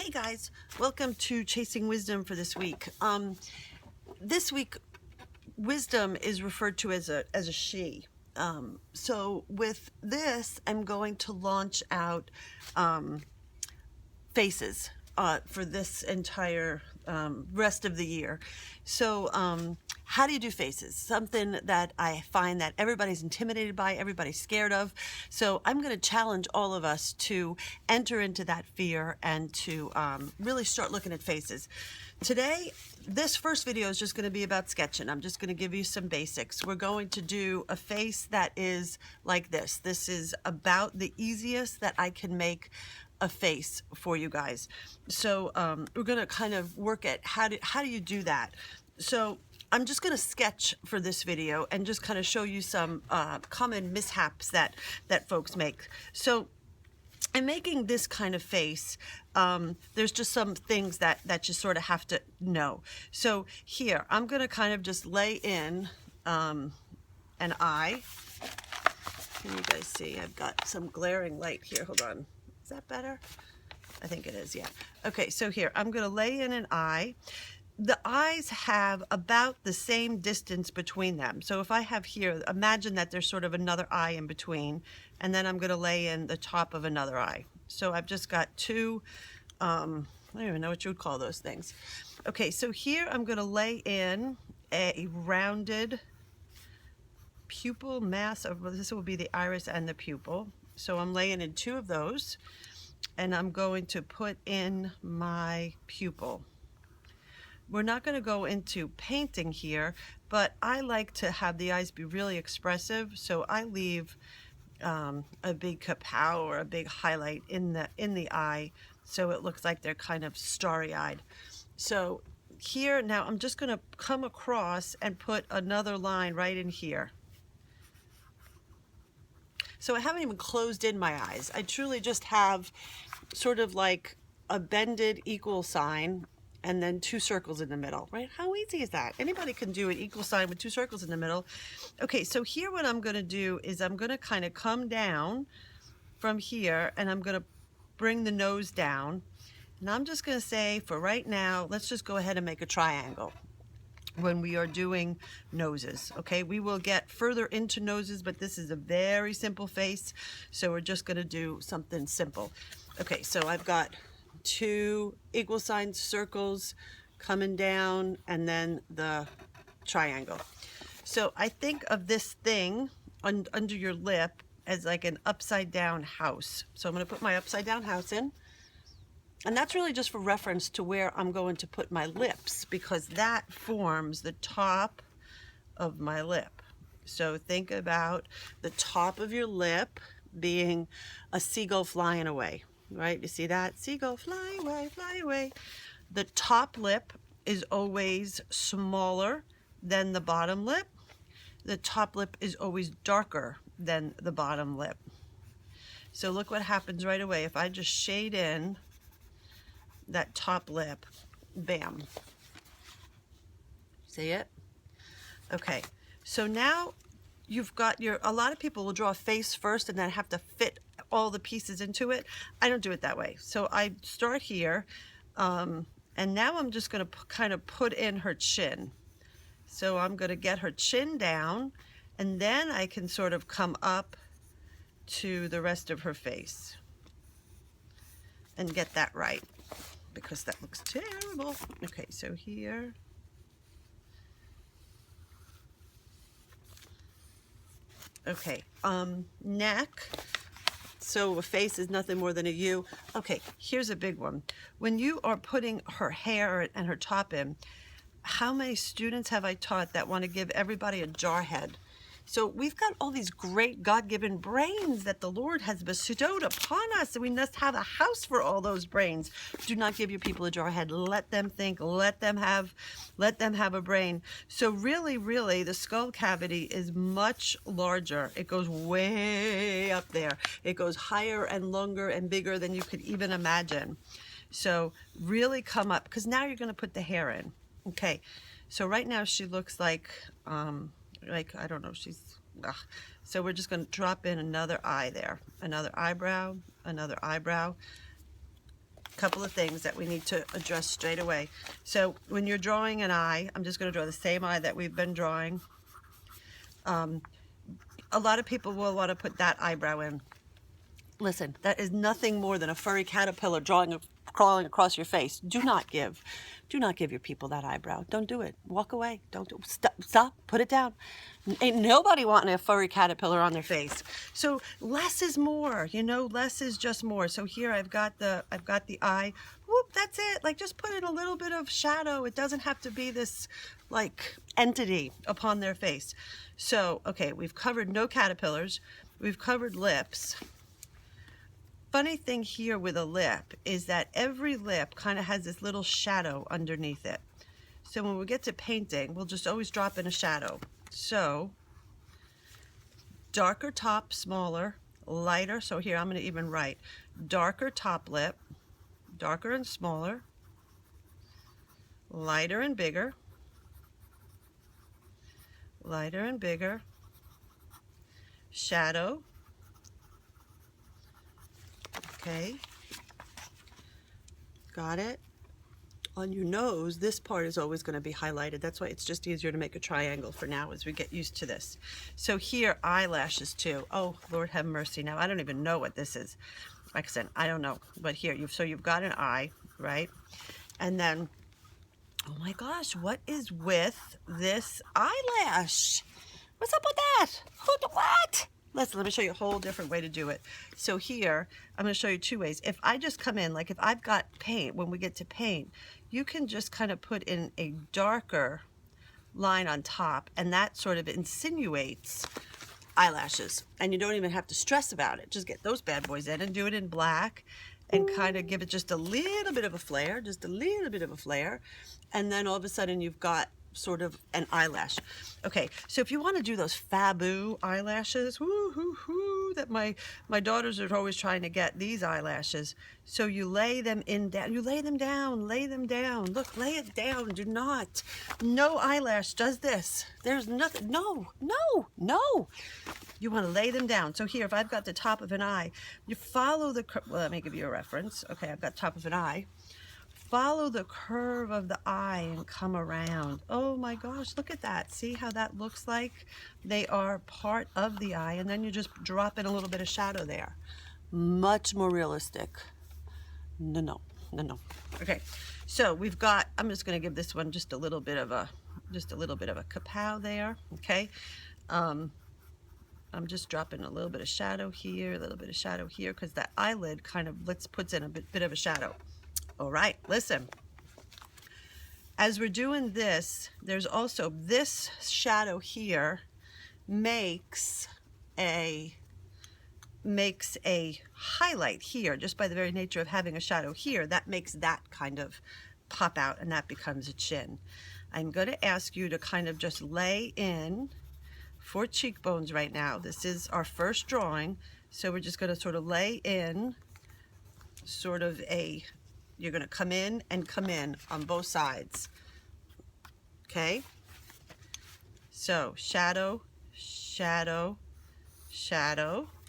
Hey guys, welcome to Chasing Wisdom for this week. This week, wisdom is referred to as a she. So with this, I'm going to launch out faces for this entire rest of the year. So how do you do faces? Something that I find that everybody's intimidated by, everybody's scared of. So I'm going to challenge all of us to enter into that fear and to really start looking at faces. Today, this first video is just going to be about sketching. I'm just going to give you some basics. We're going to do a face that is like this. This is about the easiest that I can make a face for you guys. So we're going to kind of work at how do you do that. So I'm just going to sketch for this video and just kind of show you some common mishaps that folks make. So in making this kind of face, there's just some things that you sort of have to know. So here, I'm going to kind of just lay in an eye. Can you guys see? I've got some glaring light here. Hold on. Is that better? I think it is, yeah. Okay, so here, I'm going to lay in an eye. The eyes have about the same distance between them. So if I have here, imagine that there's sort of another eye in between, and then I'm going to lay in the top of another eye. So I've just got two, I don't even know what you would call those things. Okay, so here I'm going to lay in a rounded pupil mass of, well, this will be the iris and the pupil. So I'm laying in two of those, and I'm going to put in my pupil. We're not going to go into painting here, but I like to have the eyes be really expressive, so I leave a big kapow or a big highlight in the eye, so it looks like they're kind of starry-eyed. So here now I'm just going to come across and put another line right in here. So I haven't even closed in my eyes. I truly just have sort of like a bended equal sign and then two circles in the middle, right? How easy is that? Anybody can do an equal sign with two circles in the middle. Okay, so here what I'm going to do is I'm going to kind of come down from here, and I'm going to bring the nose down. And I'm just going to say, for right now, let's just go ahead and make a triangle when we are doing noses. Okay, we will get further into noses, but this is a very simple face, so we're just going to do something simple. Okay, so I've got two equal sign circles coming down and then the triangle. So I think of this thing under your lip as like an upside down house. So I'm going to put my upside down house in. And that's really just for reference to where I'm going to put my lips, because that forms the top of my lip. So think about the top of your lip being a seagull flying away, right? You see that? Seagull, fly away, fly away. The top lip is always smaller than the bottom lip. The top lip is always darker than the bottom lip. So look what happens right away. If I just shade in that top lip, bam. See it? Okay, so now you've got a lot of people will draw a face first and then have to fit all the pieces into it. I don't do it that way. So I start here, and now I'm just going to kind of put in her chin. So I'm going to get her chin down, and then I can sort of come up to the rest of her face and get that right, because that looks terrible. Okay, so here. Okay, neck. So a face is nothing more than a U. Okay, here's a big one. When you are putting her hair and her top in, how many students have I taught that want to give everybody a jar head? So we've got all these great God-given brains that the Lord has bestowed upon us, and we must have a house for all those brains. Do not give your people a jar head. Let them think. Let them have a brain. So really, really, the skull cavity is much larger. It goes way up there. It goes higher and longer and bigger than you could even imagine. So really come up, because now you're going to put the hair in. Okay, so right now she looks like I don't know, so we're just going to drop in another eye there, another eyebrow, couple of things that we need to address straight away. So when you're drawing an eye, I'm just going to draw the same eye that we've been drawing. A lot of people will want to put that eyebrow in. Listen, that is nothing more than a furry caterpillar crawling across your face. Do not give your people that eyebrow. Don't do it. Walk away. Don't do stop. Put it down. Ain't nobody wanting a furry caterpillar on their face. So less is more. You know, less is just more. So here I've got the eye. Whoop, that's it. Like, just put in a little bit of shadow. It doesn't have to be this like entity upon their face. So okay, we've covered no caterpillars. We've covered lips. Funny thing here with a lip is that every lip kind of has this little shadow underneath it. So when we get to painting, we'll just always drop in a shadow. So darker top, smaller, lighter. So here I'm going to even write darker top lip, darker and smaller, lighter and bigger, lighter and bigger, shadow. Okay, got it. On your nose, this part is always going to be highlighted. That's why it's just easier to make a triangle for now as we get used to this. So here, eyelashes too. Oh, Lord have mercy. Now, I don't even know what this is. Like I said, I don't know. But here, you've got an eye, right? And then, oh my gosh, what is with this eyelash? What's up with that? What? Let me show you a whole different way to do it. So here, I'm going to show you two ways. If I just come in, like if I've got paint, when we get to paint, you can just kind of put in a darker line on top, and that sort of insinuates eyelashes. And you don't even have to stress about it. Just get those bad boys in and do it in black and kind of give it just a little bit of a flare, And then all of a sudden you've got sort of an eyelash. Okay, so if you want to do those Fabu eyelashes, that my daughters are always trying to get these eyelashes. So you lay them down. You lay them down. Look, lay it down. Do not. No eyelash does this. There's nothing. No. You want to lay them down. So here, if I've got the top of an eye, you follow the. Well, let me give you a reference. Okay, I've got top of an eye. Follow the curve of the eye and come around. Oh my gosh, look at that. See how that looks like they are part of the eye, and then you just drop in a little bit of shadow there. Much more realistic. No. Okay, so we've got, I'm just gonna give this one just a little bit of a kapow there, okay? I'm just dropping a little bit of shadow here, because that eyelid kind of puts in a bit of a shadow. All right, listen. As we're doing this, there's also this shadow here makes a highlight here, just by the very nature of having a shadow here. That makes that kind of pop out, and that becomes a chin. I'm going to ask you to kind of just lay in for cheekbones right now. This is our first drawing, so we're just going to sort of lay in sort of you're going to come in on both sides. Okay? So, shadow,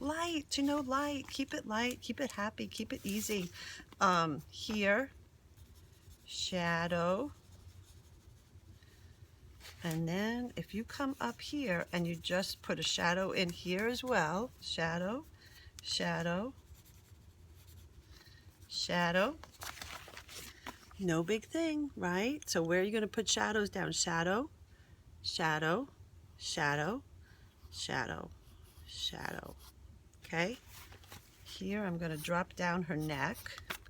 light, light. Keep it light, keep it happy, keep it easy. Here, shadow. And then if you come up here and you just put a shadow in here as well, shadow. No big thing, right? So where are you going to put shadows down? Shadow. Okay? Here I'm going to drop down her neck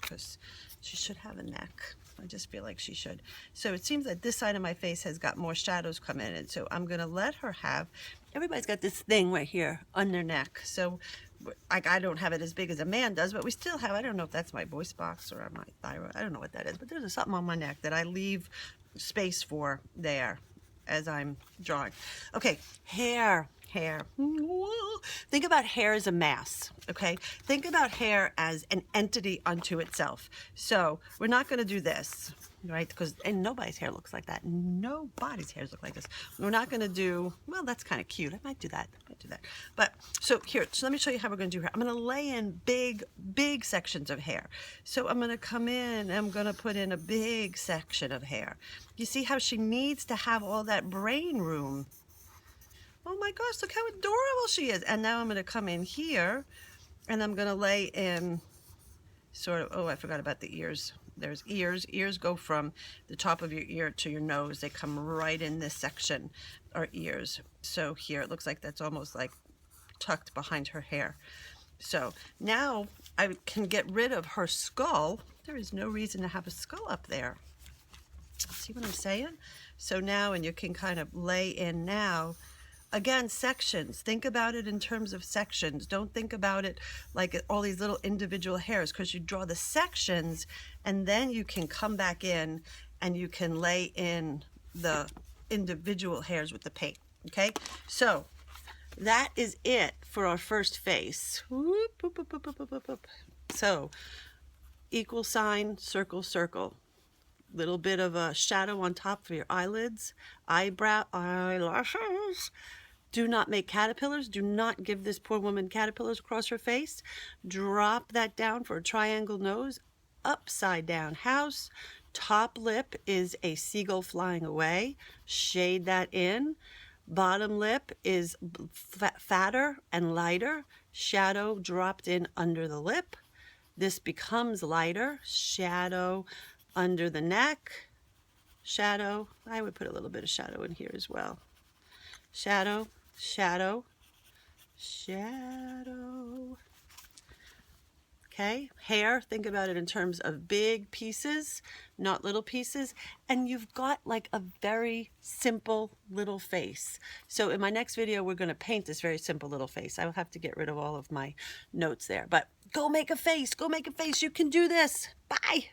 because she should have a neck. I just feel like she should. So it seems that this side of my face has got more shadows coming in. And so I'm going to let her have, everybody's got this thing right here on their neck. So I don't have it as big as a man does, but we still have, I don't know if that's my voice box or my thyroid. I don't know what that is, but there's something on my neck that I leave space for there as I'm drawing. Okay, hair. hair. Think about hair as a mass, okay? Think about hair as an entity unto itself. So we're not going to do this, right? Because and nobody's hair looks like that. Nobody's hairs look like this. We're not going to do, well, that's kind of cute. I might do that. But so here, so let me show you how we're going to do hair. I'm going to lay in big sections of hair. So I'm going to come in and I'm going to put in a big section of hair. You see how she needs to have all that brain room. Oh my gosh, look how adorable she is. And now I'm going to come in here and I'm going to lay in sort of, oh, I forgot about the ears. There's ears. Ears go from the top of your ear to your nose. They come right in this section, are ears. So here, it looks like that's almost like tucked behind her hair. So now I can get rid of her skull. There is no reason to have a skull up there. See what I'm saying? So now, and you can kind of lay in now, again, sections. Think about it in terms of sections. Don't think about it like all these little individual hairs, because you draw the sections and then you can come back in and you can lay in the individual hairs with the paint. Okay, so that is it for our first face. Whoop, whoop, whoop, whoop, whoop, whoop, whoop. So equal sign, circle, circle. Little bit of a shadow on top for your eyelids, eyelashes. Do not make caterpillars. Do not give this poor woman caterpillars across her face. Drop that down for a triangle nose. Upside down house. Top lip is a seagull flying away. Shade that in. Bottom lip is fatter and lighter. Shadow dropped in under the lip. This becomes lighter. Shadow under the neck. Shadow. I would put a little bit of shadow in here as well. Shadow, shadow, shadow. Okay, hair, think about it in terms of big pieces, not little pieces. And you've got like a very simple little face. So in my next video, we're going to paint this very simple little face. I will have to get rid of all of my notes there. But go make a face. Go make a face. You can do this. Bye.